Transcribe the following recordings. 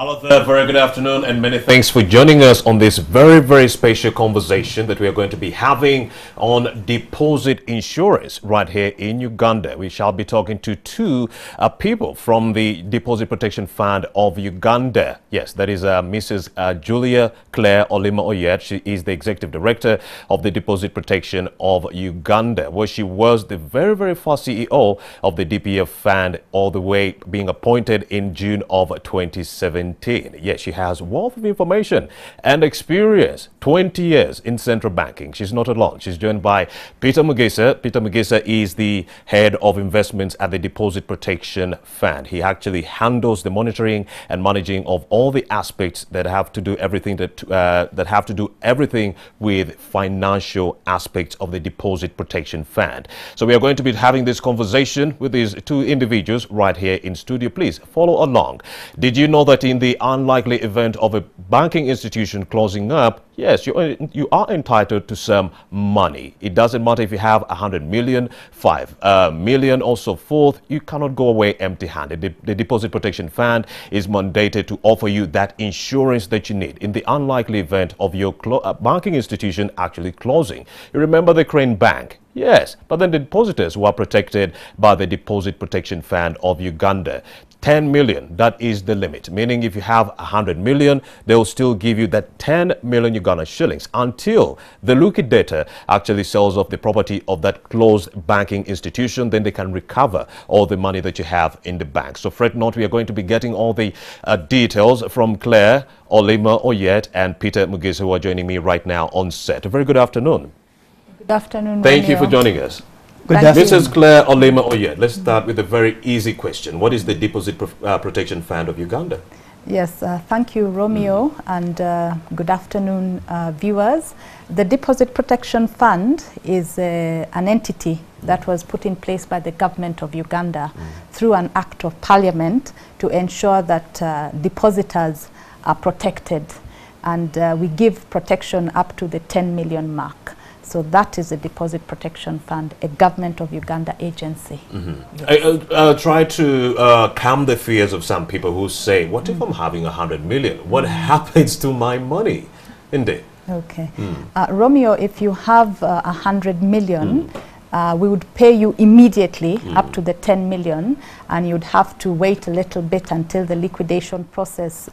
Hello there, very good afternoon, and many thanks for joining us on this very, very special conversation that we are going to be having on deposit insurance right here in Uganda. We shall be talking to two people from the Deposit Protection Fund of Uganda. Yes, that is Mrs. Julia Claire Olima Oyet. She is the Executive Director of the Deposit Protection of Uganda, where she was the very, very first CEO of the DPF Fund, all the way being appointed in June of 2017. Yes, she has a wealth of information and experience, 20 years in central banking. She's not alone. She's joined by Peter Mugisa. Peter Mugisa is the head of investments at the Deposit Protection Fund. He actually handles the monitoring and managing of all the aspects that have to do everything with financial aspects of the Deposit Protection Fund. So we are going to be having this conversation with these two individuals right here in studio. Please follow along. Did you know that in the unlikely event of a banking institution closing up, yes, you are entitled to some money. It doesn't matter if you have 100 million, 5 million or so forth. You cannot go away empty-handed. The Deposit Protection Fund is mandated to offer you that insurance that you need in the unlikely event of your banking institution actually closing. You remember the Crane Bank? Yes, but then the depositors were protected by the Deposit Protection Fund of Uganda. 10 million, that is the limit. Meaning if you have 100 million, they will still give you that 10 million Uganda shillings until the liquidator actually sells off the property of that closed banking institution. Then they can recover all the money that you have in the bank. So fret not, we are going to be getting all the details from Claire Olima Oyet and Peter Mugisa, who are joining me right now on set. A very good afternoon. Good afternoon. Thank you for joining us. Mrs. Claire Olima Oyet, let's start with a very easy question. What is the Deposit Protection Fund of Uganda? Yes, thank you, Romeo, and good afternoon, viewers. The Deposit Protection Fund is an entity that was put in place by the government of Uganda through an act of parliament to ensure that depositors are protected, and we give protection up to the 10 million mark. So that is the Deposit Protection Fund, a government of Uganda agency. Yes. Try to calm the fears of some people who say, what if I'm having 100 million? What happens to my money? Indeed. Okay. Romeo, if you have 100 million, we would pay you immediately up to the 10 million, and you'd have to wait a little bit until the liquidation process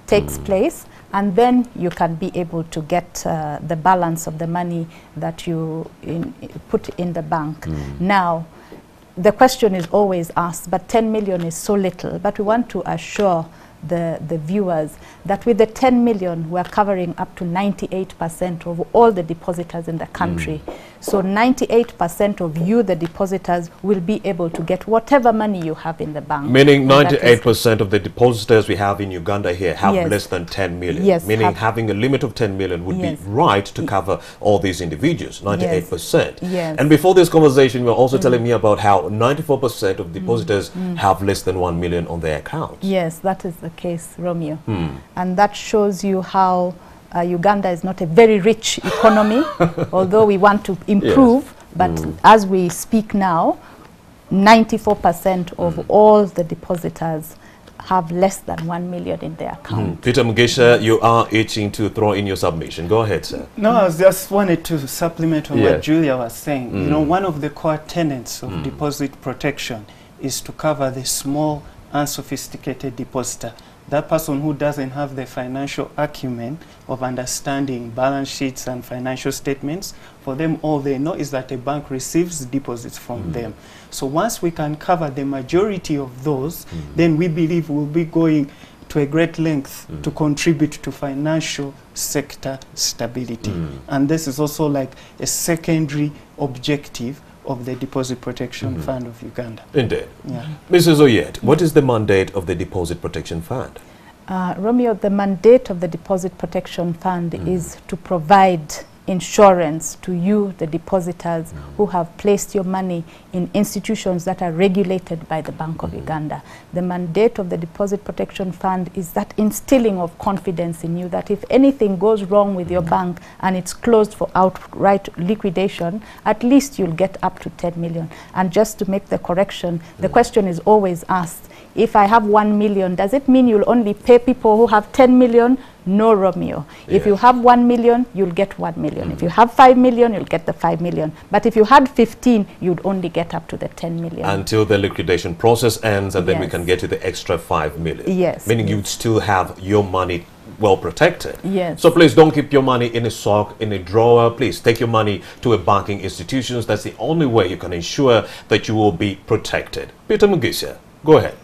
takes place. And then you can be able to get the balance of the money that you put in the bank. Now, the question is always asked, but 10 million is so little. But we want to assure the viewers that with the 10 million, we're covering up to 98% of all the depositors in the country. So 98% of you, the depositors, will be able to get whatever money you have in the bank. Meaning 98% of the depositors we have in Uganda here have less than 10 million. Yes. Meaning having a limit of 10 million would be right to cover all these individuals, 98%. Yes. And before this conversation, you were also telling me about how 94% of depositors have less than 1 million on their accounts. Yes, that is the case, Romeo. And that shows you how Uganda is not a very rich economy, although we want to improve. But as we speak now, 94% of all the depositors have less than 1 million in their account. Peter Mugisa, you are itching to throw in your submission. Go ahead, sir. No, I just wanted to supplement on what Julia was saying. You know, one of the core tenets of deposit protection is to cover the small, unsophisticated depositor. That person who doesn't have the financial acumen of understanding balance sheets and financial statements, for them all they know is that a bank receives deposits from them. So once we can cover the majority of those, then we believe we'll be going to a great length to contribute to financial sector stability. And this is also like a secondary objective of the Deposit Protection Fund of Uganda. Indeed. Mrs. Oyet, what is the mandate of the Deposit Protection Fund? Romeo, the mandate of the Deposit Protection Fund is to provide insurance to you, the depositors, who have placed your money in institutions that are regulated by the Bank of Uganda. The mandate of the Deposit Protection Fund is that instilling of confidence in you, that if anything goes wrong with your bank and it's closed for outright liquidation, at least you'll get up to 10 million. And just to make the correction, the question is always asked, if I have 1 million, does it mean you'll only pay people who have 10 million? No, Romeo. If you have 1 million, you'll get 1 million. If you have 5 million, you'll get the 5 million. But if you had 15, you'd only get up to the 10 million. Until the liquidation process ends, and then we can get to the extra 5 million. Yes. Meaning you'd still have your money well protected. Yes. So please don't keep your money in a sock, in a drawer. Please take your money to a banking institution. That's the only way you can ensure that you will be protected. Peter Mugisha, go ahead.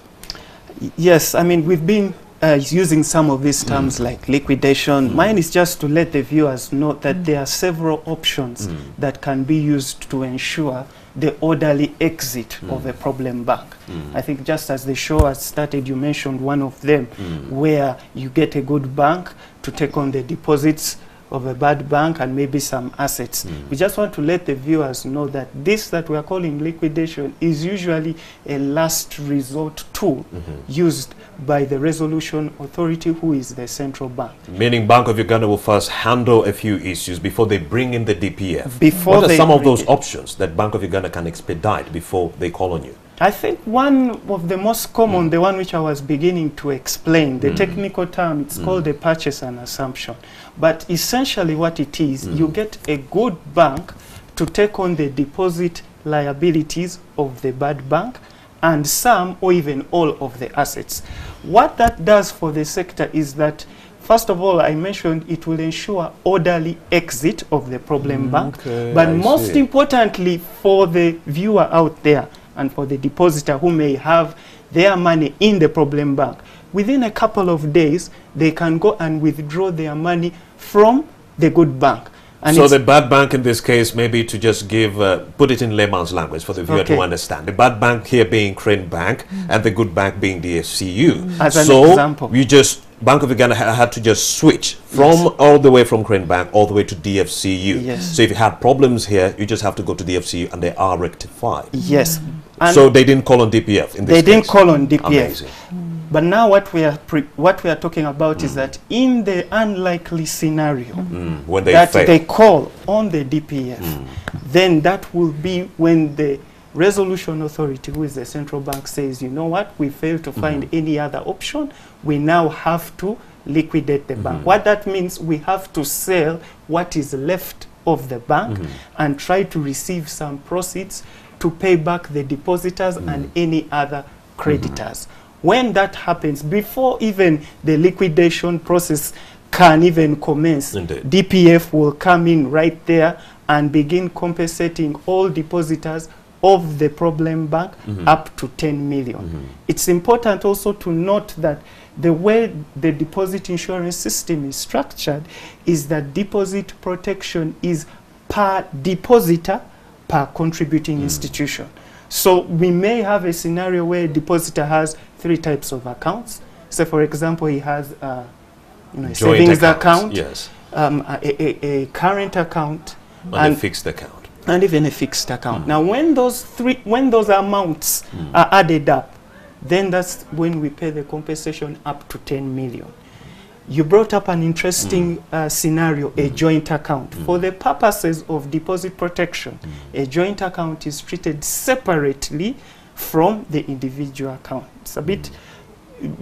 Yes, I mean, we've been using some of these terms like liquidation. Mine is just to let the viewers know that there are several options that can be used to ensure the orderly exit of a problem bank. I think just as the show has started, you mentioned one of them, where you get a good bank to take on the deposits of a bad bank and maybe some assets. We just want to let the viewers know that this that we are calling liquidation is usually a last resort tool used by the resolution authority, who is the central bank. Meaning Bank of Uganda will first handle a few issues before they bring in the DPF. Before what are some of those options that Bank of Uganda can expedite before they call on you? I think one of the most common, the one which I was beginning to explain, the technical term, it's called a purchase and assumption. But essentially what it is, you get a good bank to take on the deposit liabilities of the bad bank and some or even all of the assets. What that does for the sector is that, first of all, I mentioned it will ensure orderly exit of the problem bank. But most importantly, for the viewer out there, and for the depositor who may have their money in the problem bank, within a couple of days, they can go and withdraw their money from the good bank. And so the bad bank in this case, maybe to just give, put it in layman's language for the viewer to understand. The bad bank here being Crane Bank and the good bank being the FCU. As an example. You just, Bank of Uganda had to just switch from all the way from Crane Bank all the way to DFCU. So if you had problems here, you just have to go to DFCU and they are rectified. And so they didn't call on DPF in this case? They didn't call on DPF. Amazing. But now what we are talking about is that in the unlikely scenario when they they call on the DPF, then that will be when the resolution authority, who is the central bank, says, you know what, we failed to find any other option, we now have to liquidate the bank. What that means, we have to sell what is left of the bank and try to receive some proceeds to pay back the depositors and any other creditors. When that happens, before even the liquidation process can even commence, DPF will come in right there and begin compensating all depositors of the problem bank up to 10 million. It's important also to note that the way the deposit insurance system is structured is that deposit protection is per depositor, per contributing institution. So we may have a scenario where a depositor has 3 types of accounts. So for example, he has a savings account, a current account, and a fixed account. And even a fixed account. Now when those amounts are added up, then that's when we pay the compensation up to 10 million. You brought up an interesting scenario, a joint account. For the purposes of deposit protection, a joint account is treated separately from the individual account. It's a bit,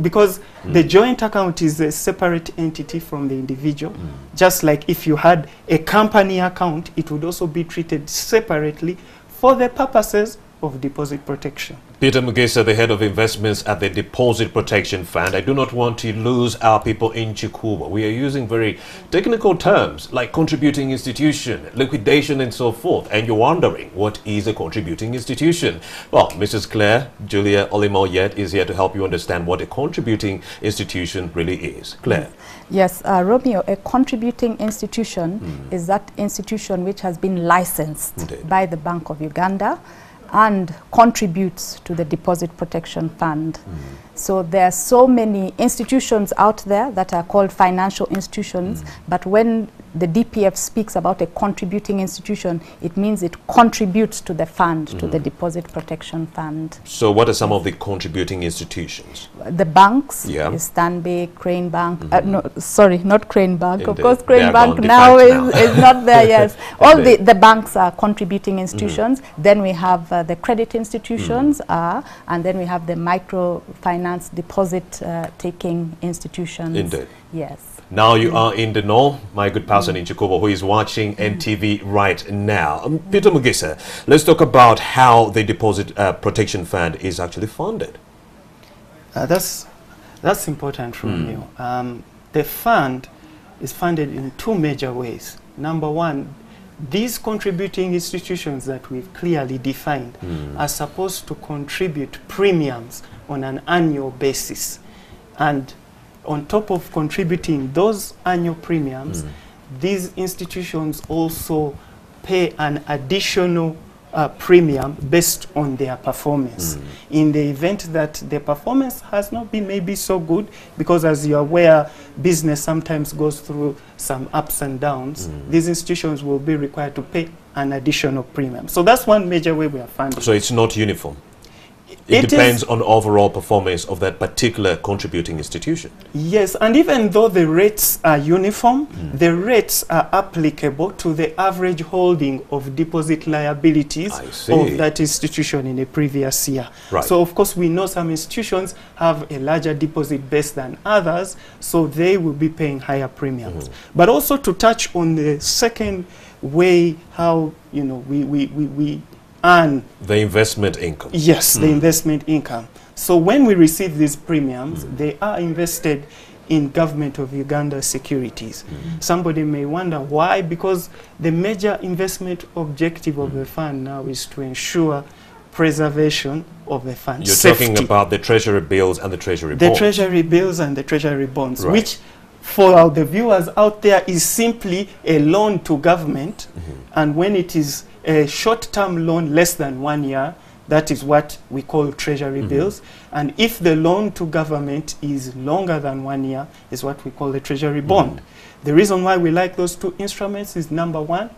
because the joint account is a separate entity from the individual. Just like if you had a company account, it would also be treated separately for the purposes of deposit protection. Peter Mugesa, the head of investments at the Deposit Protection Fund. I do not want to lose our people in Chikuba. We are using very technical terms like contributing institution, liquidation, and so forth. And you're wondering, what is a contributing institution? Well, Mrs. Claire Julia Olimo-Yet is here to help you understand what a contributing institution really is. Claire. Yes, Romeo, a contributing institution is that institution which has been licensed by the Bank of Uganda and contributes to the Deposit Protection Fund. So there are so many institutions out there that are called financial institutions, but when the DPF speaks about a contributing institution, it means it contributes to the fund, to the Deposit Protection Fund. So what are some of the contributing institutions? The banks, Stanbic, Crane Bank, no, sorry, not Crane Bank. Of course, Crane Bank now is not there, yes. All the banks are contributing institutions. Then we have the credit institutions, and then we have the microfinance deposit-taking institutions. Indeed. Yes. Now you are in the know, my good person in Chikobo who is watching NTV right now. Peter Mugisa, let's talk about how the Deposit Protection Fund is actually funded. That's important, Romeo. The fund is funded in two major ways. Number one, these contributing institutions that we've clearly defined are supposed to contribute premiums on an annual basis. And on top of contributing those annual premiums, these institutions also pay an additional premium based on their performance. In the event that their performance has not been maybe so good, because as you're aware, business sometimes goes through some ups and downs, these institutions will be required to pay an additional premium. So that's one major way we are funding. So it's not uniform? It depends on overall performance of that particular contributing institution. Yes, and even though the rates are uniform, the rates are applicable to the average holding of deposit liabilities of that institution in a previous year. Right. So of course we know some institutions have a larger deposit base than others, so they will be paying higher premiums. But also to touch on the second way how we earn the investment income. Yes, the investment income. So when we receive these premiums, they are invested in Government of Uganda securities. Somebody may wonder why, because the major investment objective of the fund now is to ensure preservation of the fund. You're talking about the treasury bills and the treasury bonds. The treasury bills and the treasury bonds, which for the viewers out there is simply a loan to government, and when it is a short-term loan less than 1 year, that is what we call treasury bills. And if the loan to government is longer than 1 year, is what we call the treasury bond. The reason why we like those two instruments is, number one,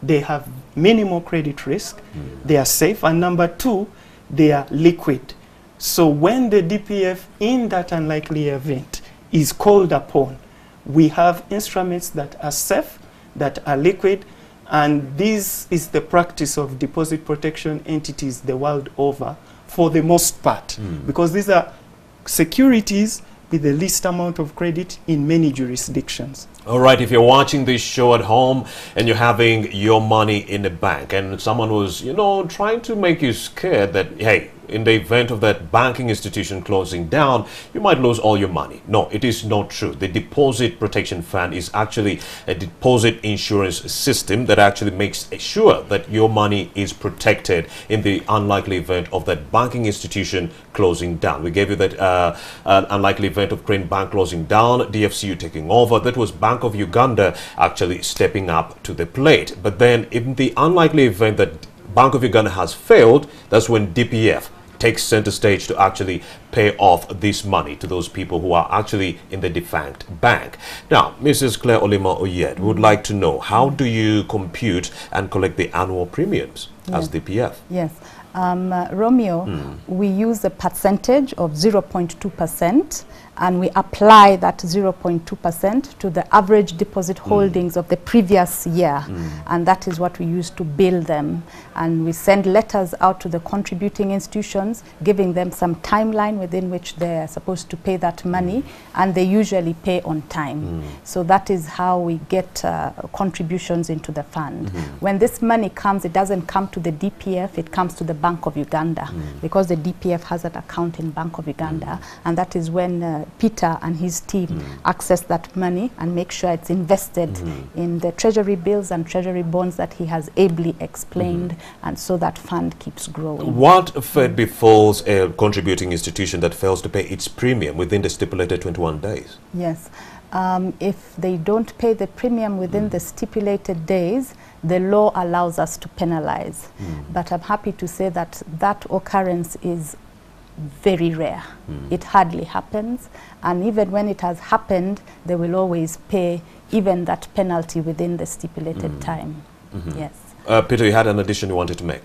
they have minimal credit risk, they are safe, and number two, they are liquid. So when the DPF, in that unlikely event, is called upon, we have instruments that are safe, that are liquid, and this is the practice of deposit protection entities the world over for the most part, because these are securities with the least amount of credit in many jurisdictions. All right, if you're watching this show at home and you're having your money in the bank and someone was, trying to make you scared that, hey, in the event of that banking institution closing down, you might lose all your money. No, it is not true. The Deposit Protection Fund is actually a deposit insurance system that actually makes sure that your money is protected in the unlikely event of that banking institution closing down. We gave you that unlikely event of Crane Bank closing down, DFCU taking over. That was Bank of Uganda actually stepping up to the plate. But then in the unlikely event that Bank of Uganda has failed, that's when DPF takes center stage to actually pay off this money to those people who are actually in the defunct bank. Now, Mrs. Claire Olima Oyed, we would like to know, how do you compute and collect the annual premiums as DPF? Yes. Romeo, we use a percentage of 0.2%, and we apply that 0.2% to the average deposit holdings of the previous year, and that is what we use to bill them. And we send letters out to the contributing institutions, giving them some timeline within which they're supposed to pay that money, and they usually pay on time. So that is how we get contributions into the fund. When this money comes, it doesn't come to the DPF, it comes to the Bank of Uganda, because the DPF has an account in Bank of Uganda, and that is when Peter and his team access that money and make sure it's invested in the treasury bills and treasury bonds that he has ably explained, and so that fund keeps growing. What fate befalls a contributing institution that fails to pay its premium within the stipulated 21 days? Yes. If they don't pay the premium within the stipulated days, the law allows us to penalize. But I'm happy to say that that occurrence is very rare. It hardly happens, and even when it has happened, they will always pay even that penalty within the stipulated time. Yes. Peter, you had an addition you wanted to make?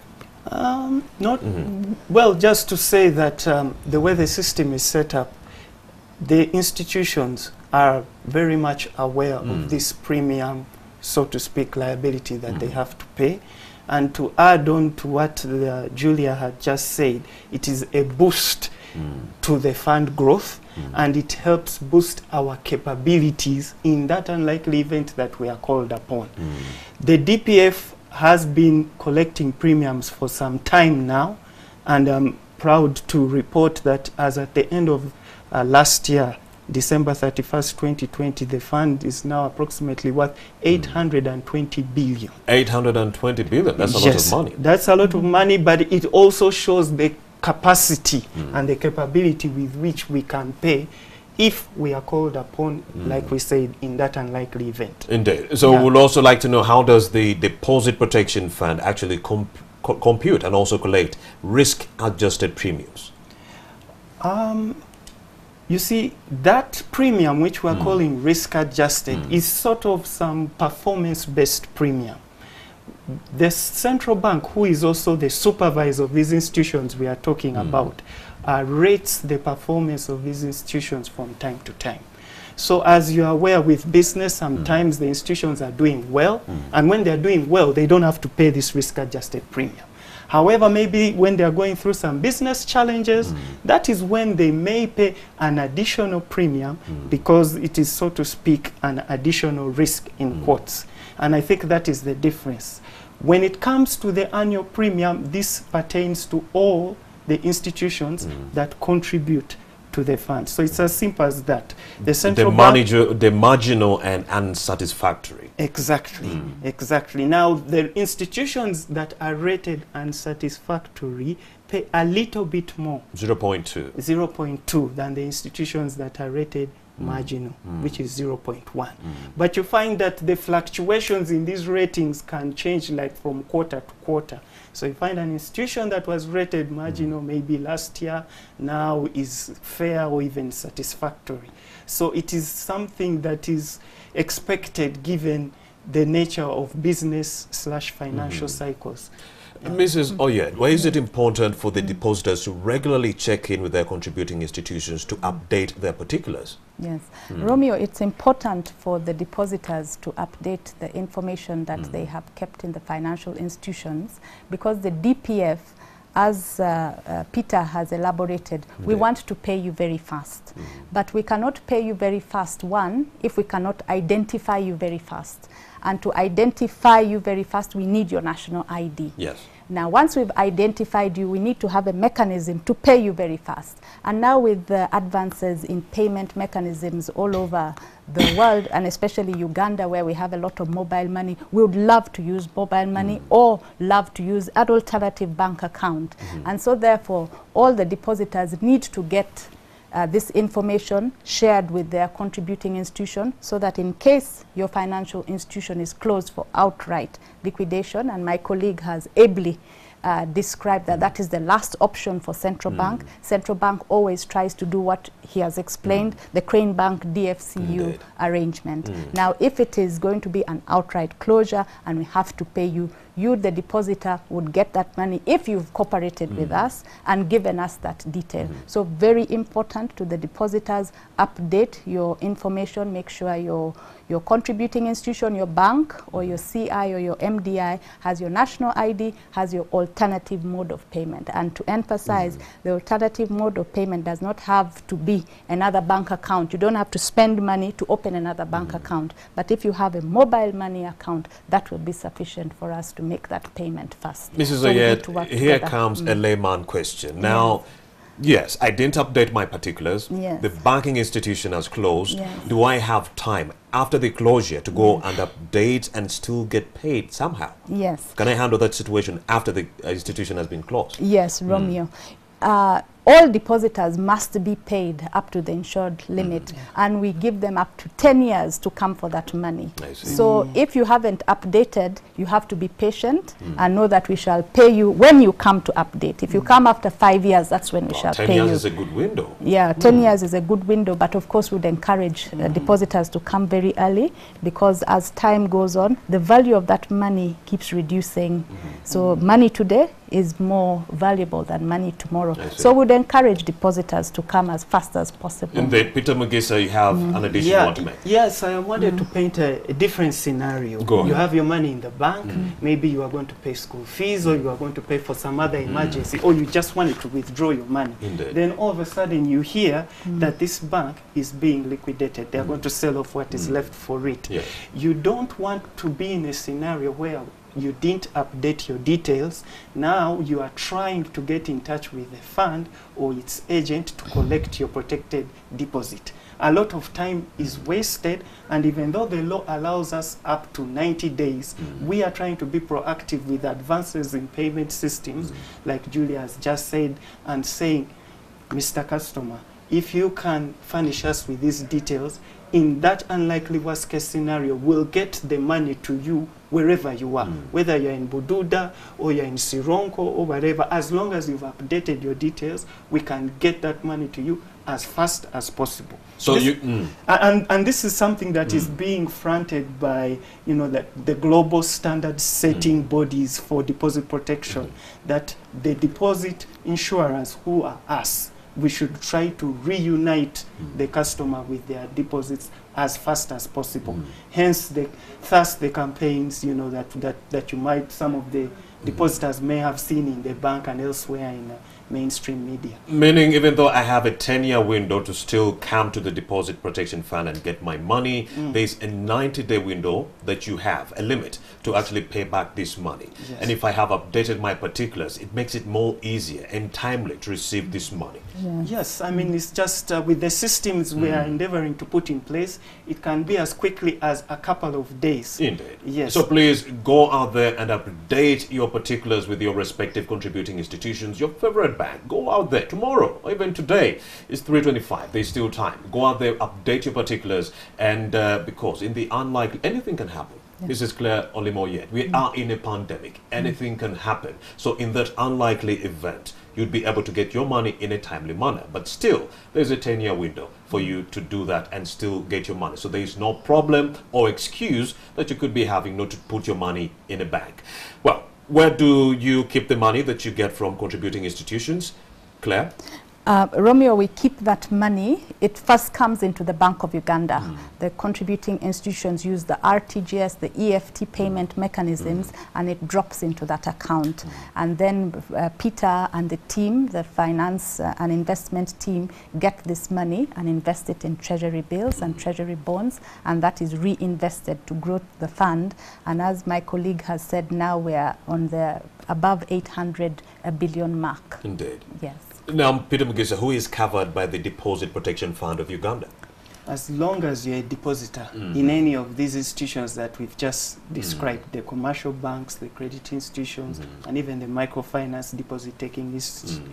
Well, just to say that the way the system is set up, the institutions are very much aware of this premium, so to speak, liability that they have to pay. And to add on to what Julia had just said, it is a boost to the fund growth, and it helps boost our capabilities in that unlikely event that we are called upon. The DPF has been collecting premiums for some time now, and I'm proud to report that as at the end of last year, December 31st, 2020, the fund is now approximately worth 820 billion. 820 billion, that's a lot of money. That's a lot of money, but it also shows the capacity and the capability with which we can pay if we are called upon, like we said, in that unlikely event. Indeed. So we'd also like to know, how does the Deposit Protection Fund actually compute and also collect risk-adjusted premiums? You see, that premium, which we're calling risk-adjusted, is sort of some performance-based premium. The central bank, who is also the supervisor of these institutions we are talking about, rates the performance of these institutions from time to time. So as you are aware, with business, sometimes the institutions are doing well, and when they're doing well, they don't have to pay this risk-adjusted premium. However, maybe when they're going through some business challenges, that is when they may pay an additional premium because it is, so to speak, an additional risk in quotes. And I think that is the difference. When it comes to the annual premium, this pertains to all the institutions that contribute to the fund. So it's as simple as that. The central bank, the marginal and unsatisfactory. Exactly, exactly. Now, the institutions that are rated unsatisfactory pay a little bit more. 0.2. 0.2 than the institutions that are rated marginal, which is 0.1. But you find that the fluctuations in these ratings can change like from quarter to quarter. So you find an institution that was rated marginal maybe last year now is fair or even satisfactory. So it is something that is expected given the nature of business/financial cycles. Mrs. Oyed, why is it important for the depositors to regularly check in with their contributing institutions to update their particulars? Yes. Romeo, it's important for the depositors to update the information that they have kept in the financial institutions, because the DPF, as Peter has elaborated, we want to pay you very fast. But we cannot pay you very fast, one, if we cannot identify you very fast. And to identify you very fast, we need your national ID. Yes. Now, once we've identified you, we need to have a mechanism to pay you very fast. And now with the advances in payment mechanisms all over the world, and especially Uganda, where we have a lot of mobile money, we would love to use mobile money or love to use an alternative bank account. And so therefore, all the depositors need to get this information shared with their contributing institution, so that in case your financial institution is closed for outright liquidation, and my colleague has ably described that that is the last option for central bank. Central bank always tries to do what he has explained, the Crane Bank DFCU arrangement. Now, if it is going to be an outright closure and we have to pay you, you, the depositor, would get that money if you've cooperated with us and given us that detail. So very important to the depositors, update your information, make sure your contributing institution, your bank or your CI or your MDI has your national ID, has your alternative mode of payment. And to emphasize, the alternative mode of payment does not have to be another bank account. You don't have to spend money to open another bank account. But if you have a mobile money account, that will be sufficient for us to make that payment fast. Mrs. Oyed, here comes a layman question. Now, yes, I didn't update my particulars. Yes. The banking institution has closed. Yes. Do I have time after the closure to go and update and still get paid somehow? Yes. Can I handle that situation after the institution has been closed? Yes, Romeo. all depositors must be paid up to the insured limit, and we give them up to 10 years to come for that money. So if you haven't updated, you have to be patient and know that we shall pay you when you come to update. If you come after 5 years, that's when we shall pay you. 10 years is a good window. Yeah, 10 years is a good window, but of course we'd encourage depositors to come very early, because as time goes on, the value of that money keeps reducing. So money today is more valuable than money tomorrow. So we'd encourage depositors to come as fast as possible. And then, Peter Mugisa, you have an addition you want to make. Yes, I wanted to paint a different scenario. You have your money in the bank, maybe you are going to pay school fees, or you are going to pay for some other emergency, or you just wanted to withdraw your money. Then all of a sudden you hear that this bank is being liquidated. They are going to sell off what is left for it. You don't want to be in a scenario where you didn't update your details. Now you are trying to get in touch with the fund or its agent to collect your protected deposit. A lot of time is wasted, and even though the law allows us up to 90 days, we are trying to be proactive with advances in payment systems, like Julia has just said, and saying, Mr. Customer, if you can furnish us with these details, in that unlikely worst case scenario, we'll get the money to you wherever you are, whether you're in Bududa or you're in Sironko or whatever. As long as you've updated your details, we can get that money to you as fast as possible. So this, and this is something that is being fronted by, you know, the global standard setting bodies for deposit protection, that the deposit insurers, who are us, we should try to reunite the customer with their deposits as fast as possible. Hence, thus the campaigns, you know, that you might, some of the depositors may have seen in the bank and elsewhere in mainstream media. Meaning, even though I have a 10-year window to still come to the Deposit Protection Fund and get my money, there's a 90-day window that you have, a limit to actually pay back this money. And if I have updated my particulars, it makes it more easier and timely to receive this money. Yes, I mean, it's just with the systems we are endeavoring to put in place, it can be as quickly as a couple of days. Indeed. Yes. So please go out there and update your particulars with your respective contributing institutions, your favorite bank. Go out there tomorrow, or even today. It's 3:25. There's still time. Go out there, update your particulars, and because in the unlikely, anything can happen. This is Claire Olimoyed. We are in a pandemic. Anything can happen. So in that unlikely event, you'd be able to get your money in a timely manner. But still, there's a 10-year window for you to do that and still get your money. So there is no problem or excuse that you could be having not to put your money in a bank. Well, where do you keep the money that you get from contributing institutions? Claire? Romeo, we keep that money. It first comes into the Bank of Uganda. The contributing institutions use the RTGS, the EFT payment mechanisms, and it drops into that account. And then Peter and the team, the finance and investment team, get this money and invest it in treasury bills and treasury bonds, and that is reinvested to grow the fund. And as my colleague has said, now we are on the above 800 billion mark. Indeed. Yes. Now, Peter Mugisa, who is covered by the Deposit Protection Fund of Uganda? As long as you're a depositor in any of these institutions that we've just described, the commercial banks, the credit institutions, and even the microfinance deposit-taking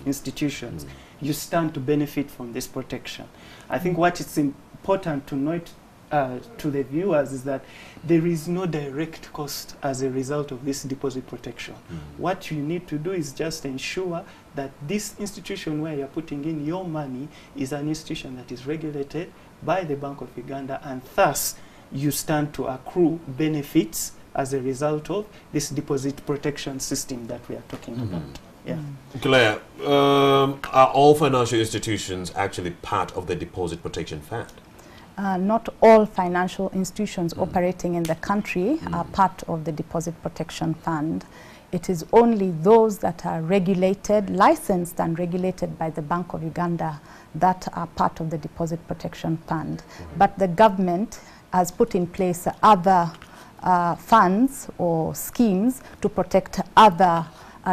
institutions, you stand to benefit from this protection. I think what is important to note to the viewers is that there is no direct cost as a result of this deposit protection. What you need to do is just ensure that this institution where you're putting in your money is an institution that is regulated by the Bank of Uganda, and thus you stand to accrue benefits as a result of this deposit protection system that we are talking about. Yeah. Claire, are all financial institutions actually part of the Deposit Protection Fund? Not all financial institutions operating in the country are part of the Deposit Protection Fund. It is only those that are regulated, licensed and regulated by the Bank of Uganda that are part of the Deposit Protection Fund. But the government has put in place other funds or schemes to protect other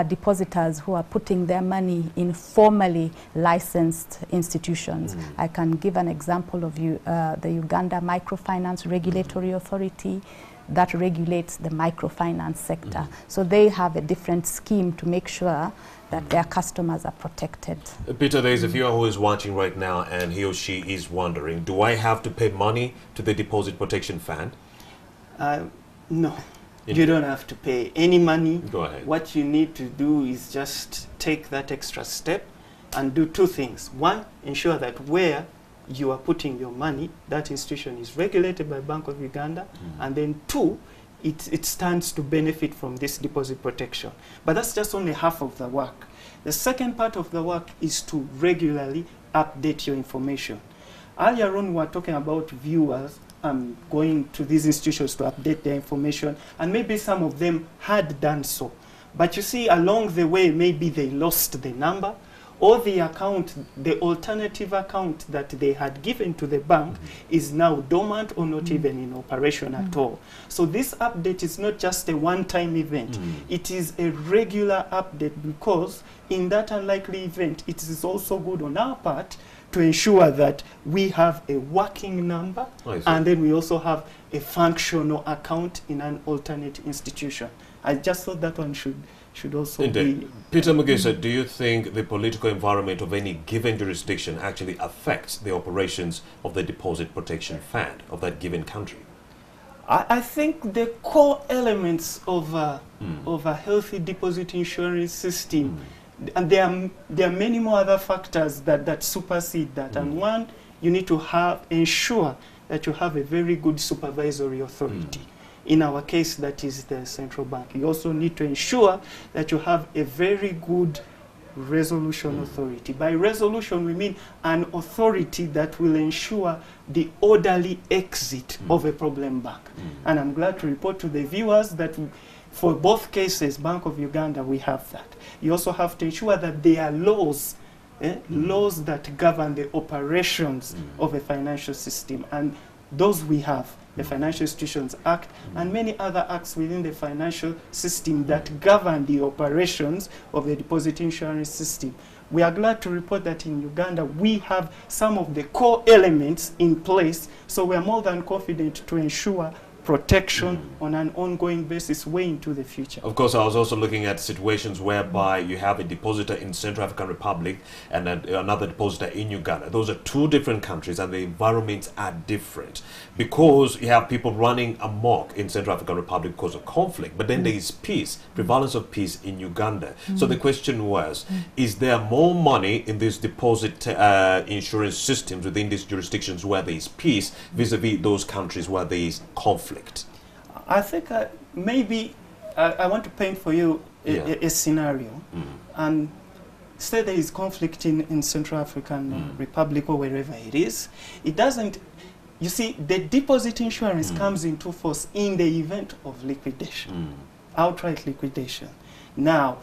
depositors who are putting their money in formally licensed institutions. I can give an example of the Uganda Microfinance Regulatory Authority, that regulates the microfinance sector. So they have a different scheme to make sure that their customers are protected. Peter, there is a viewer who is watching right now and he or she is wondering, do I have to pay money to the Deposit Protection Fund? No, you don't have to pay any money. Go ahead. What you need to do is just take that extra step and do two things. One, ensure that where you are putting your money, that institution is regulated by Bank of Uganda. And then two, it stands to benefit from this deposit protection. But that's just only half of the work. The second part of the work is to regularly update your information. Earlier on, we were talking about viewers going to these institutions to update their information, and maybe some of them had done so. But you see, along the way, maybe they lost the number, or the account, the alternative account that they had given to the bank is now dormant or not even in operation at all. So this update is not just a one-time event. It is a regular update, because in that unlikely event, it is also good on our part to ensure that we have a working number, and then we also have a functional account in an alternate institution. I just thought that one should also be... Peter Mugisa, do you think the political environment of any given jurisdiction actually affects the operations of the Deposit Protection Fund of that given country? I think the core elements of a healthy deposit insurance system, and there are many more other factors that supersede that. And one, you need to ensure that you have a very good supervisory authority. In our case, that is the central bank. You also need to ensure that you have a very good resolution authority. By resolution, we mean an authority that will ensure the orderly exit of a problem bank. And I'm glad to report to the viewers that for both cases, Bank of Uganda, we have that. You also have to ensure that there are laws, laws that govern the operations of a financial system. And those we have. The Financial Institutions Act, and many other acts within the financial system that govern the operations of the deposit insurance system. We are glad to report that in Uganda we have some of the core elements in place, so we are more than confident to ensure protection on an ongoing basis way into the future. Of course, I was also looking at situations whereby you have a depositor in Central African Republic and another depositor in Uganda. Those are two different countries and the environments are different, because you have people running amok in Central African Republic because of conflict, but then there is peace, prevalence of peace in Uganda. So the question was, is there more money in these deposit insurance systems within these jurisdictions where there is peace vis-a-vis those countries where there is conflict? I think maybe I want to paint for you a scenario, and say there is conflict in Central African Republic or wherever it is. It doesn't, you see, the deposit insurance comes into force in the event of liquidation, outright liquidation. Now,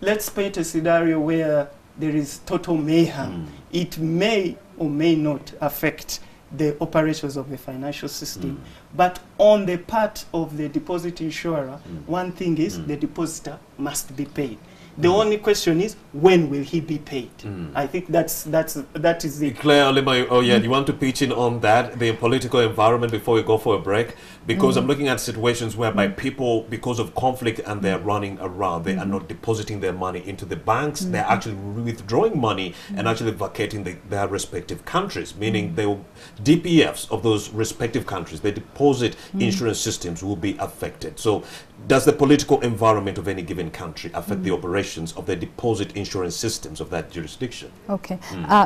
let's paint a scenario where there is total mayhem. It may or may not affect the operations of the financial system. But on the part of the deposit insurer, one thing is the depositor must be paid. The only question is, when will he be paid? I think that is the... Claire Olima, oh yeah, you want to pitch in on that, the political environment, before we go for a break? Because I'm looking at situations whereby people, because of conflict and they're running around, they are not depositing their money into the banks, they're actually withdrawing money and actually vacating their respective countries, meaning they will, DPFs of those respective countries, the deposit insurance systems will be affected. So does the political environment of any given country affect the operations of the deposit insurance systems of that jurisdiction? Okay.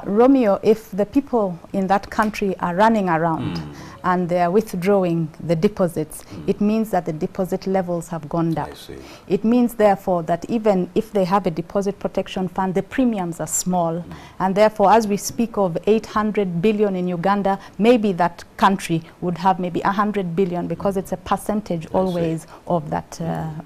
Romeo, if the people in that country are running around and they are withdrawing the deposits, it means that the deposit levels have gone down. I see. It means, therefore, that even if they have a deposit protection fund, the premiums are small. And therefore, as we speak of 800 billion in Uganda, maybe that country would have maybe 100 billion, because it's a percentage always of that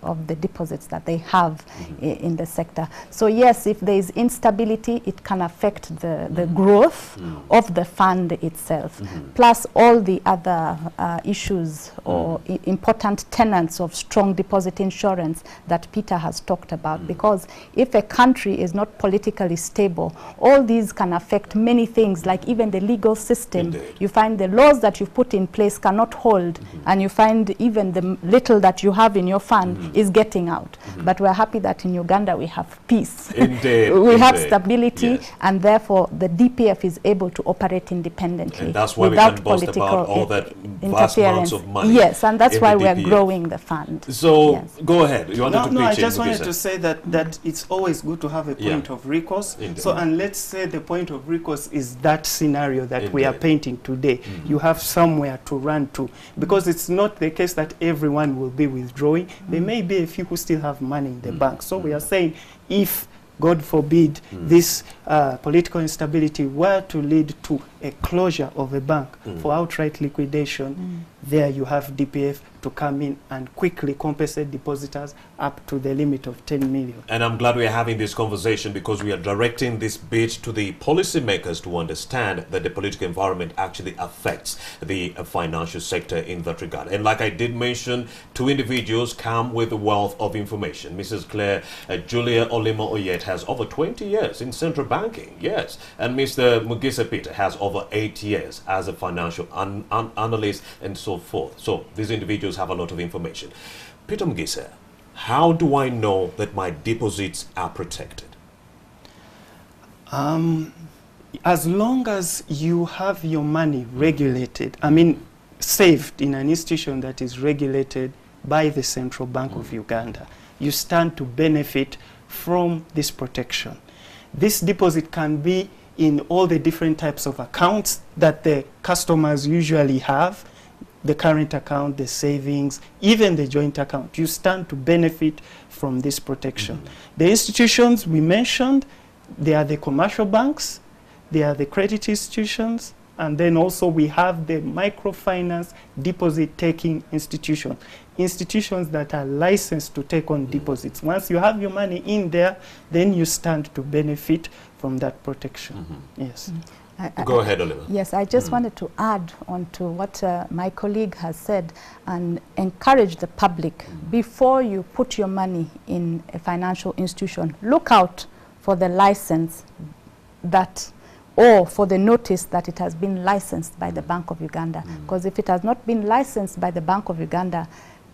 of the deposits that they have in the sector. So yes, if there is instability, it can affect the growth of the fund itself, plus all the other issues or important tenets of strong deposit insurance that Peter has talked about. Because if a country is not politically stable, all these can affect many things, like even the legal system. Indeed. You find the laws that you've put in place cannot hold, and you find even the little that you have in your fund is getting out. But we're happy that in Uganda we have peace. Indeed. We have stability, yes. and therefore the DPF is able to operate independently. And that's why we without can boast political about all that vast amounts of money. Yes, and that's why we're DPF. growing the fund. So yes. go ahead. You wanted to pitch I in, just wanted Mugisa. to say that it's always good to have a point of recourse. Indeed. So, and let's say the point of recourse is that scenario that we are Indeed. painting today. You have somewhere to run to, because it's not the case that everyone will be withdrawing. There may be a few who still have money in the bank. So we are saying, if God forbid this political instability were to lead to a closure of a bank for outright liquidation, there you have DPF to come in and quickly compensate depositors up to the limit of 10 million. And I'm glad we are having this conversation, because we are directing this bit to the policymakers to understand that the political environment actually affects the financial sector in that regard. And like I did mention, two individuals come with a wealth of information. Mrs. Claire Julia Olimo Oyet has over 20 years in central banking, yes. And Mr. Mugisa Peter has over 8 years as a financial analyst and so forth. So these individuals have a lot of information. Peter Mugisa, how do I know that my deposits are protected? As long as you have your money regulated, I mean saved in an institution that is regulated by the Central Bank of Uganda, you stand to benefit from this protection. This deposit can be in all the different types of accounts that the customers usually have, the current account, the savings, even the joint account. You stand to benefit from this protection. The institutions we mentioned, they are the commercial banks, they are the credit institutions, and then also we have the microfinance deposit-taking institutions, institutions that are licensed to take on deposits. Once you have your money in there, then you stand to benefit from that protection. Yes. Go ahead, Oliver. Yes, I just wanted to add on to what my colleague has said and encourage the public, before you put your money in a financial institution, look out for the license that, or for the notice that it has been licensed by the Bank of Uganda. Because if it has not been licensed by the Bank of Uganda,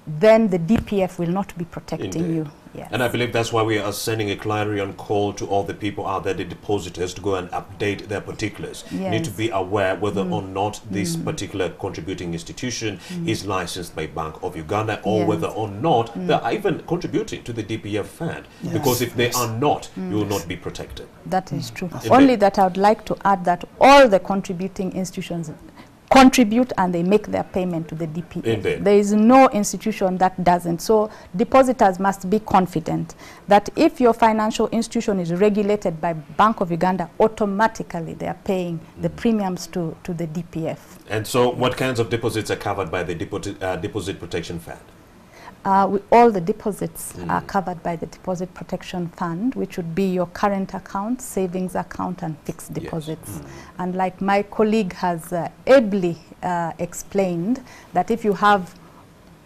then the DPF will not be protecting you. Yes. And I believe that's why we are sending a clarion call to all the people out there, the depositors, to go and update their particulars. Yes. Need to be aware whether or not this particular contributing institution is licensed by Bank of Uganda, or whether or not they are even contributing to the DPF fund. Yes. Because if they are not, you will not be protected. That is true. Indeed. Only that I would like to add that all the contributing institutions contribute and they make their payment to the DPF. Indeed. There is no institution that doesn't. So depositors must be confident that if your financial institution is regulated by Bank of Uganda, automatically they are paying the premiums to the DPF. And so what kinds of deposits are covered by the Deposit Protection Fund? All the deposits are covered by the Deposit Protection Fund, which would be your current account, savings account, and fixed deposits. And like my colleague has ably explained, that if you have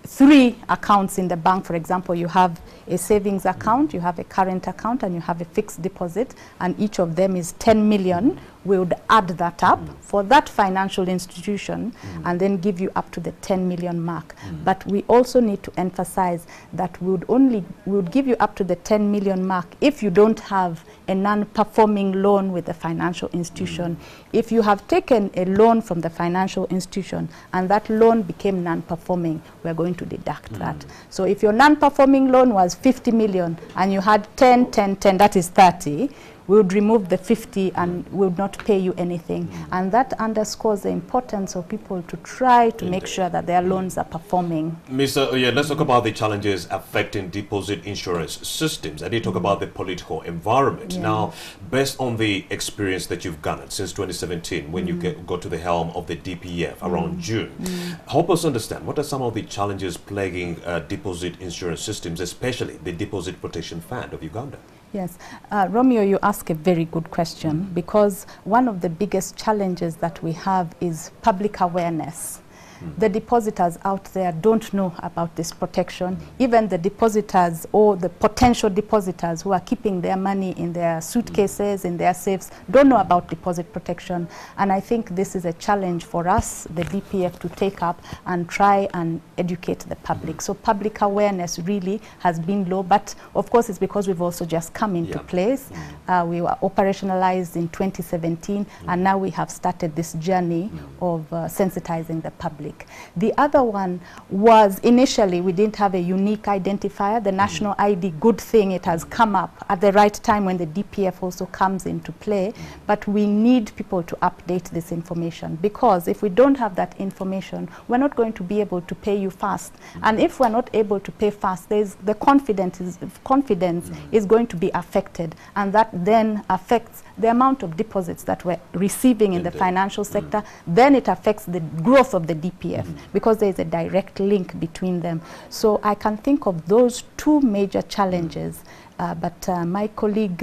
3 accounts in the bank, for example, you have a savings account, you have a current account, and you have a fixed deposit, and each of them is 10 million, we would add that up for that financial institution and then give you up to the 10 million mark. But we also need to emphasize that we would give you up to the 10 million mark if you don't have a non-performing loan with the financial institution. If you have taken a loan from the financial institution and that loan became non-performing, we're going to deduct that. So if your non-performing loan was 50 million and you had 10, 10, 10, that is 30, we would remove the 50 and we would not pay you anything. And that underscores the importance of people to try to make sure that their loans are performing. Mr. Oye, let's talk about the challenges affecting deposit insurance systems. I did talk about the political environment. Now, based on the experience that you've garnered since 2017, when you got to the helm of the DPF around June, help us understand, what are some of the challenges plaguing deposit insurance systems, especially the Deposit Protection Fund of Uganda? Yes, Romeo, you ask a very good question, because one of the biggest challenges that we have is public awareness. the depositors out there don't know about this protection. Even the depositors or the potential depositors who are keeping their money in their suitcases, in their safes, don't know about deposit protection. And I think this is a challenge for us, the DPF, to take up and try and educate the public. So public awareness really has been low, but of course it's because we've also just come into place. We were operationalized in 2017, and now we have started this journey of sensitizing the public. The other one was, initially we didn't have a unique identifier. The national ID, good thing it has come up at the right time when the DPF also comes into play, but we need people to update this information, because if we don't have that information, we're not going to be able to pay you fast. And if we're not able to pay fast, there's the confidence is going to be affected, and that then affects the amount of deposits that we're receiving in the financial sector. Then it affects the growth of the DPF, because there is a direct link between them. So I can think of those two major challenges, but my colleague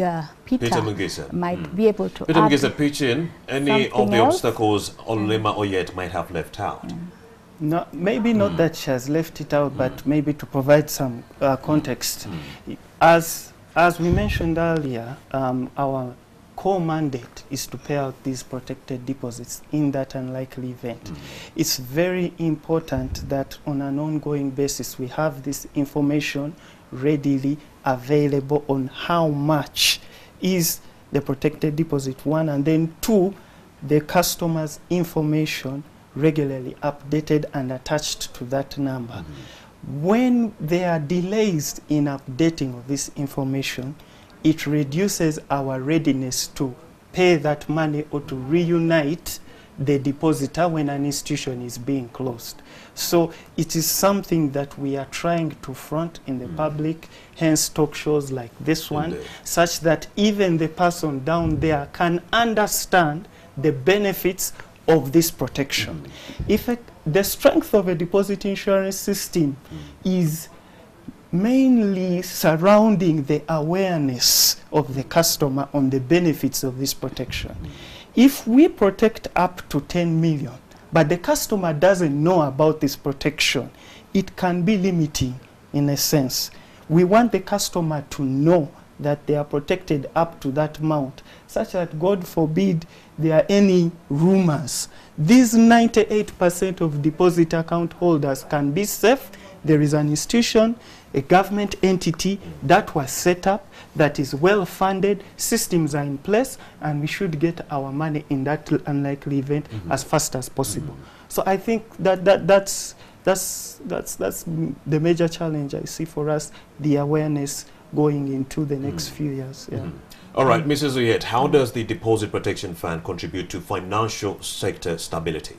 Peter Mugisa might be able to Peter add Mugisa, pitch in any of the else. obstacles Olema Oyet might have left out. No, maybe not that she has left it out, but maybe to provide some context. As we mentioned earlier, our core mandate is to pay out these protected deposits in that unlikely event. It's very important that on an ongoing basis we have this information readily available on how much is the protected deposit, one, and then two, the customer's information regularly updated and attached to that number. When there are delays in updating of this information, it reduces our readiness to pay that money or to reunite the depositor when an institution is being closed. So it is something that we are trying to front in the public, hence talk shows like this one, such that even the person down there can understand the benefits of this protection. If the strength of a deposit insurance system is mainly surrounding the awareness of the customer on the benefits of this protection. If we protect up to 10 million, but the customer doesn't know about this protection, it can be limiting in a sense. We want the customer to know that they are protected up to that amount, such that, God forbid, there are any rumors. These 98% of deposit account holders can be safe. There is an institution, a government entity that was set up, that is well funded, systems are in place, and we should get our money in that unlikely event as fast as possible. So I think that's the major challenge I see for us, the awareness going into the next few years. All right, Mrs. Oyet, how does the Deposit Protection Fund contribute to financial sector stability?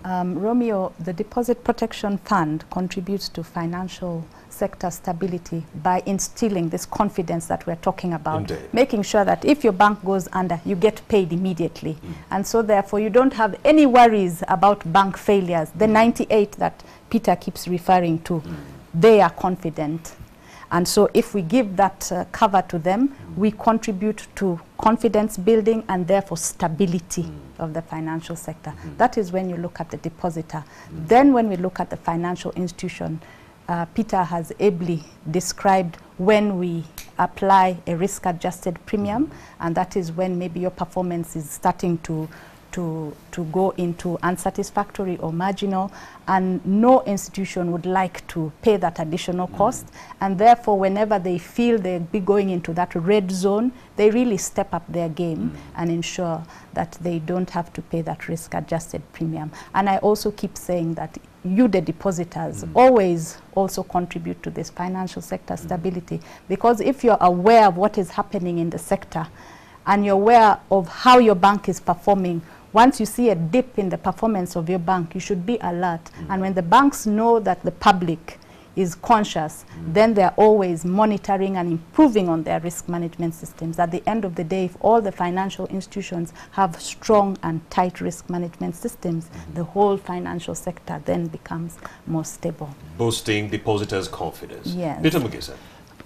Romeo, the Deposit Protection Fund contributes to financial sector stability by instilling this confidence that we're talking about, making sure that if your bank goes under, you get paid immediately. And so therefore you don't have any worries about bank failures. The 98 that Peter keeps referring to, they are confident. And so if we give that cover to them, we contribute to confidence building and therefore stability of the financial sector. That is when you look at the depositor. Then when we look at the financial institution, Peter has ably described when we apply a risk-adjusted premium, and that is when maybe your performance is starting to go into unsatisfactory or marginal, and no institution would like to pay that additional cost, and therefore whenever they feel they'll be going into that red zone, they really step up their game and ensure that they don't have to pay that risk-adjusted premium. And I also keep saying that you, the depositors, always also contribute to this financial sector stability, because if you're aware of what is happening in the sector and you're aware of how your bank is performing, once you see a dip in the performance of your bank, you should be alert. And when the banks know that the public is conscious, then they're always monitoring and improving on their risk management systems. At the end of the day, if all the financial institutions have strong and tight risk management systems, the whole financial sector then becomes more stable. Boosting depositors' confidence. Yes. Peter Mugisa.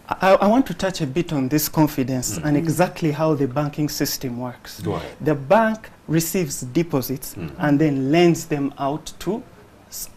I want to touch a bit on this confidence and exactly how the banking system works. Go ahead. The bank receives deposits and then lends them out to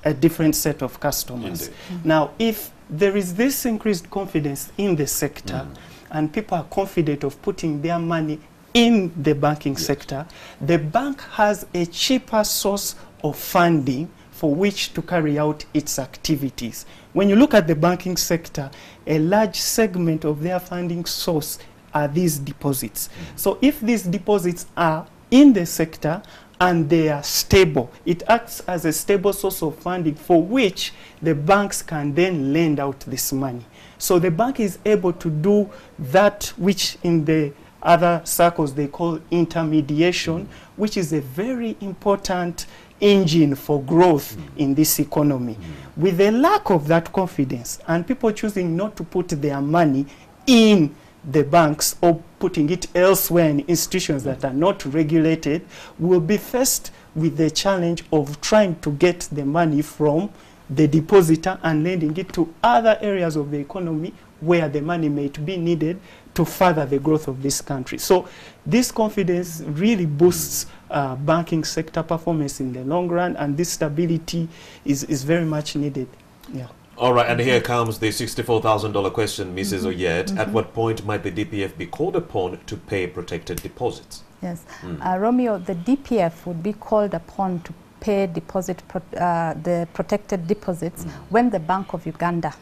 a different set of customers. Now, if there is this increased confidence in the sector and people are confident of putting their money in the banking sector, the bank has a cheaper source of funding for which to carry out its activities. When you look at the banking sector, a large segment of their funding source are these deposits. So if these deposits are in the sector and they are stable, it acts as a stable source of funding for which the banks can then lend out this money. So the bank is able to do that which in the other circles they call intermediation, which is a very important engine for growth in this economy. With a lack of that confidence and people choosing not to put their money in the banks or putting it elsewhere in institutions that are not regulated, will be faced with the challenge of trying to get the money from the depositor and lending it to other areas of the economy where the money may be needed to further the growth of this country. So this confidence really boosts banking sector performance in the long run, and this stability is very much needed. Yeah. All right, and here comes the $64,000 question, Mrs. Oyet. At what point might the DPF be called upon to pay protected deposits? Yes, Romeo, the DPF would be called upon to pay the protected deposits when the Bank of Uganda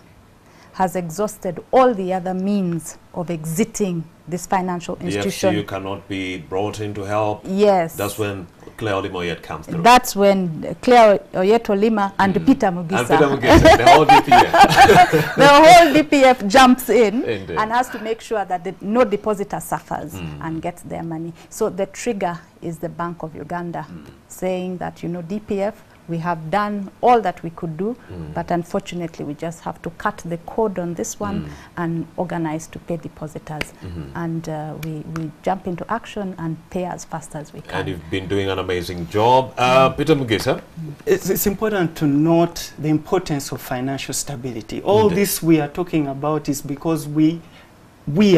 has exhausted all the other means of exiting this financial institution. The FCU cannot be brought in to help. Yes. That's when Claire Oyet comes through. That's when Claire Oyet and Peter Mugisa. And Peter Mugisa, the whole DPF. The whole DPF jumps in Indeed. and has to make sure that no depositor suffers and gets their money. So the trigger is the Bank of Uganda saying that, you know, DPF, we have done all that we could do, but unfortunately we just have to cut the cord on this one and organize to pay depositors. And we jump into action and pay as fast as we can. And you've been doing an amazing job. Peter Mugisa? It's important to note the importance of financial stability. All this we are talking about is because we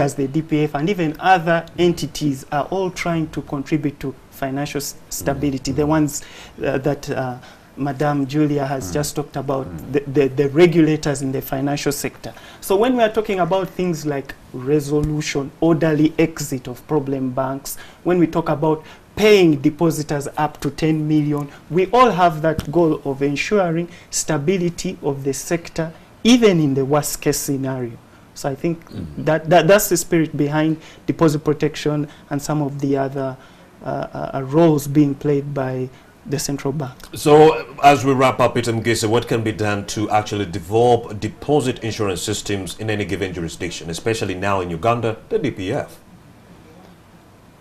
as the DPF and even other entities are all trying to contribute to financial stability. The ones that Madam Julia has just talked about, the regulators in the financial sector. So when we are talking about things like resolution, orderly exit of problem banks, when we talk about paying depositors up to 10 million, we all have that goal of ensuring stability of the sector, even in the worst case scenario. So I think that's the spirit behind deposit protection and some of the other roles being played by the central bank. So as we wrap up, Peter Mugisa, what can be done to actually develop deposit insurance systems in any given jurisdiction, especially now in Uganda, the DPF?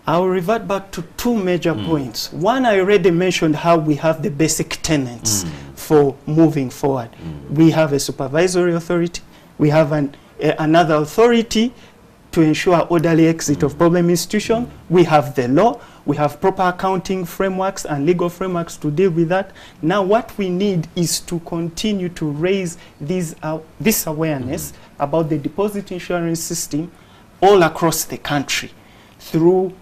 I'll revert back to two major points. One, I already mentioned how we have the basic tenets for moving forward. We have a supervisory authority. We have another authority to ensure orderly exit of problem institution. We have the law. We have proper accounting frameworks and legal frameworks to deal with that. Now what we need is to continue to raise this awareness about the deposit insurance system all across the country through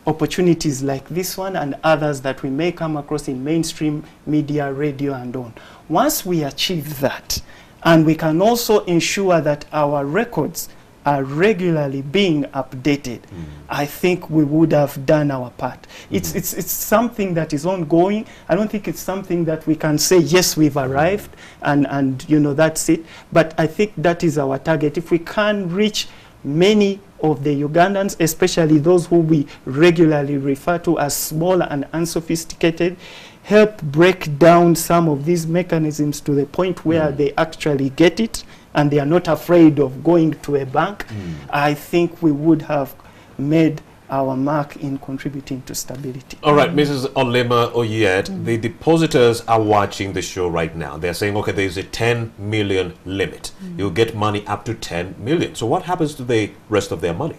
opportunities like this one and others that we may come across in mainstream media, radio and on. Once we achieve that, and we can also ensure that our records are regularly being updated, I think we would have done our part. It's something that is ongoing. I don't think it's something that we can say, yes, we've arrived, and you know, that's it. But I think that is our target. If we can reach many of the Ugandans, especially those who we regularly refer to as small and unsophisticated, help break down some of these mechanisms to the point where they actually get it and they are not afraid of going to a bank, I think we would have made our mark in contributing to stability. All right, Mrs. Olema Oyet, the depositors are watching the show right now. They're saying, okay, there's a 10 million limit. You'll get money up to 10 million. So what happens to the rest of their money?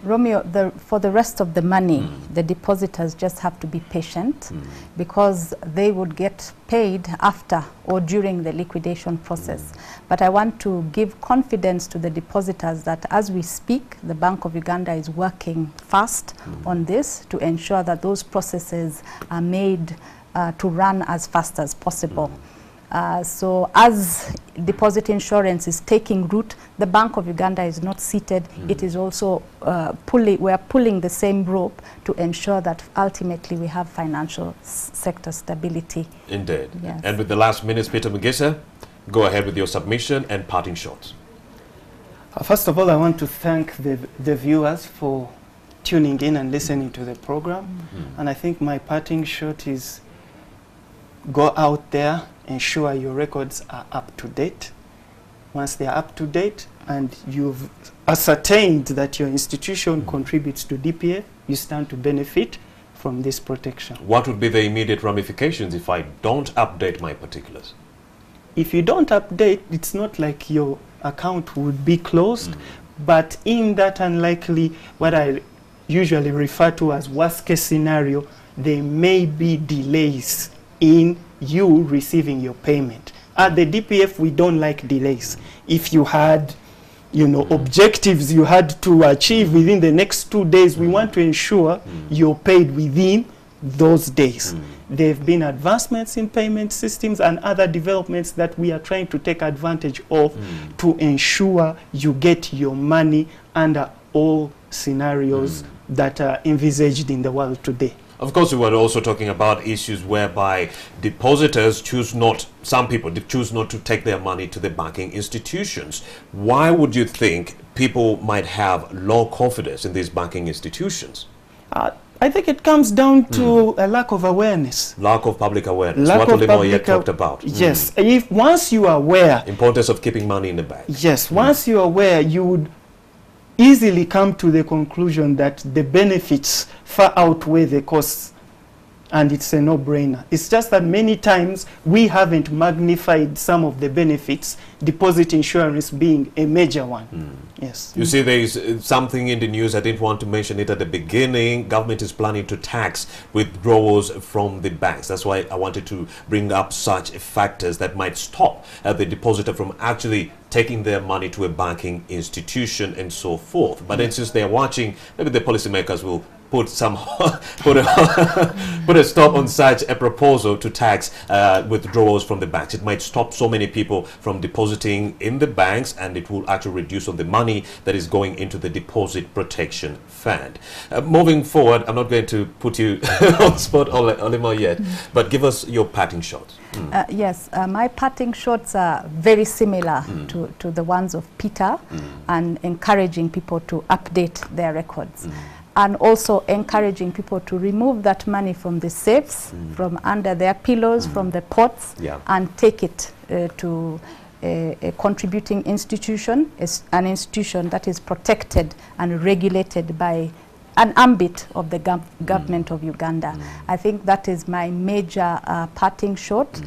Romeo, for the rest of the money, the depositors just have to be patient because they would get paid after or during the liquidation process. But I want to give confidence to the depositors that as we speak, the Bank of Uganda is working fast on this to ensure that those processes are made to run as fast as possible. So as deposit insurance is taking root, the Bank of Uganda is not seated. It is also we are pulling the same rope to ensure that ultimately we have financial sector stability. Indeed. Yes. And with the last minutes, Peter Mugisa, go ahead with your submission and parting shots. First of all, I want to thank the viewers for tuning in and listening to the program. And I think my parting shot is go out there, ensure your records are up to date. Once they are up to date and you've ascertained that your institution contributes to DPF, you stand to benefit from this protection. What would be the immediate ramifications if I don't update my particulars? If you don't update, it's not like your account would be closed, but in that unlikely, what I usually refer to as worst case scenario, there may be delays in you receiving your payment. At the DPF, we don't like delays. If you had, you know, objectives you had to achieve within the next 2 days, we want to ensure you're paid within those days. There have been advancements in payment systems and other developments that we are trying to take advantage of to ensure you get your money under all scenarios that are envisaged in the world today. Of course, we were also talking about issues whereby depositors choose not, some people choose not to take their money to the banking institutions. Why would you think people might have low confidence in these banking institutions? I think it comes down to a lack of awareness. Lack of public awareness. Lack what of Olimo yet public talked about. Yes. If once you are aware. Importance of keeping money in the bank. Yes. Once you are aware, you would easily come to the conclusion that the benefits far outweigh the costs. And it's a no-brainer. It's just that many times we haven't magnified some of the benefits, deposit insurance being a major one. Yes. You see, there is something in the news, I didn't want to mention it at the beginning. Government is planning to tax withdrawals from the banks. That's why I wanted to bring up such factors that might stop the depositor from actually taking their money to a banking institution and so forth. But then since they're watching, maybe the policymakers will put some put a stop on such a proposal to tax withdrawals from the banks. It might stop so many people from depositing in the banks, and it will actually reduce on the money that is going into the deposit protection fund. Moving forward, I'm not going to put you on spot, Olimo, yet, but give us your parting shots. Yes, my parting shots are very similar to the ones of Peter, and encouraging people to update their records. And also encouraging people to remove that money from the safes, from under their pillows, from the pots, and take it to a contributing institution, an institution that is protected and regulated by an ambit of the government of Uganda. I think that is my major parting shot.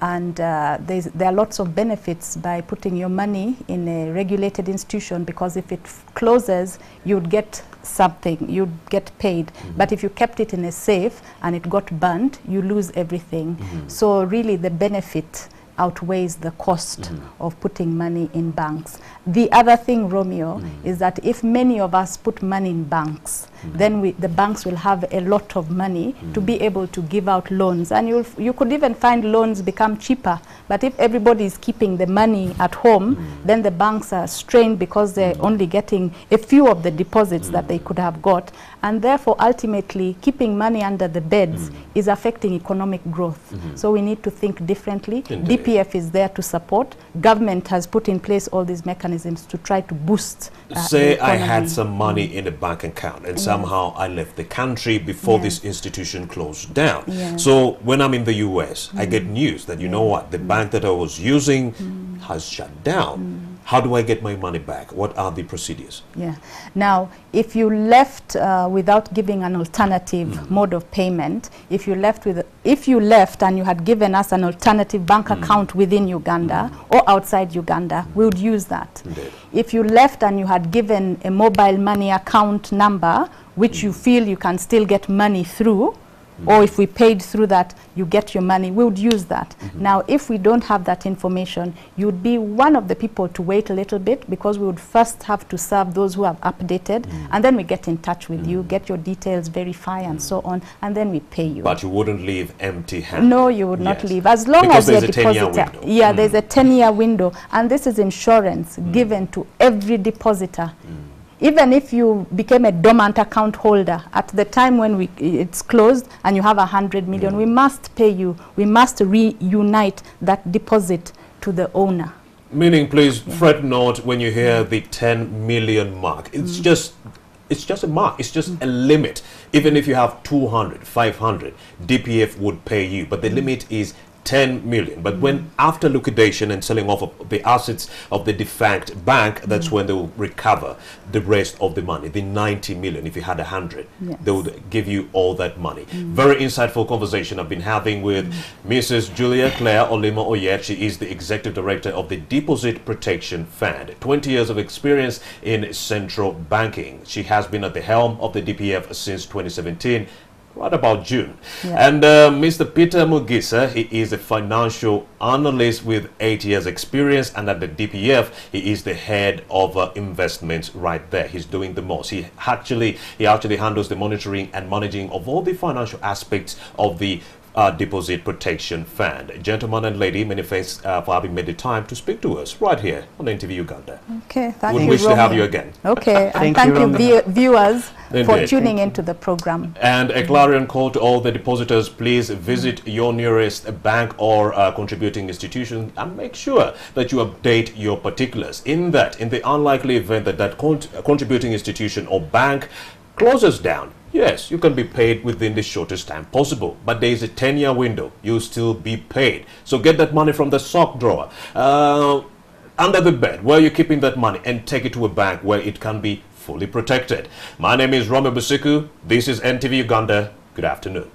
And there are lots of benefits by putting your money in a regulated institution, because if it closes, you'd get something, you'd get paid. But if you kept it in a safe and it got burned, you lose everything. So really the benefit outweighs the cost of putting money in banks. The other thing, Romeo, is that if many of us put money in banks, then the banks will have a lot of money to be able to give out loans. And you could even find loans become cheaper. But if everybody is keeping the money at home, then the banks are strained because they're only getting a few of the deposits that they could have got. And therefore, ultimately, keeping money under the beds is affecting economic growth. So we need to think differently. DPF is there to support. Government has put in place all these mechanisms to try to boost Say I had some money in a bank account and somehow I left the country before this institution closed down. So when I'm in the US, I get news that, you know what, the bank that I was using has shut down. How do I get my money back? What are the procedures? Now, if you left without giving an alternative mode of payment, if you left and you had given us an alternative bank account within Uganda or outside Uganda, we would use that. If you left and you had given a mobile money account number, which you feel you can still get money through, or if we paid through that, you get your money, we would use that. Now, if we don't have that information, you'd be one of the people to wait a little bit, because we would first have to serve those who have updated, and then we get in touch with you, get your details, verify, and so on, and then we pay you. But you wouldn't leave empty-handed. No, you would not leave. As long as you're a depositor. Yeah, there's a 10-year window, and this is insurance given to every depositor. Even if you became a dormant account holder, at the time when it's closed and you have 100 million, we must pay you. We must reunite that deposit to the owner. Meaning, please fret not when you hear the 10 million mark. It's just a mark. It's just a limit. Even if you have 200, 500, DPF would pay you, but the limit is 10 million. But when after liquidation and selling off of the assets of the defunct bank, that's when they will recover the rest of the money, the 90 million. If you had 100, they would give you all that money. Very insightful conversation I've been having with Mrs. Julia Claire Olimo Oyet. She is the executive director of the Deposit Protection Fund. 20 years of experience in central banking. She has been at the helm of the DPF since 2017. Right about June. And Mr. Peter Mugisa, he is a financial analyst with 8 years experience, and at the DPF he is the head of investments right there. He's doing the most. He actually handles the monitoring and managing of all the financial aspects of the Deposit Protection Fund. Gentlemen and lady, many thanks for having made the time to speak to us right here on NTV Uganda. Okay, thank you. Would wish to have you again. Okay, and thank you viewers for tuning into the program. And a clarion call to all the depositors: please visit your nearest bank or contributing institution and make sure that you update your particulars. In the unlikely event that that contributing institution or bank closes down, yes, you can be paid within the shortest time possible, but there is a 10-year window. You'll still be paid. So get that money from the sock drawer, under the bed, where you're keeping that money, and take it to a bank where it can be fully protected. My name is Romeo Busiku. This is NTV Uganda. Good afternoon.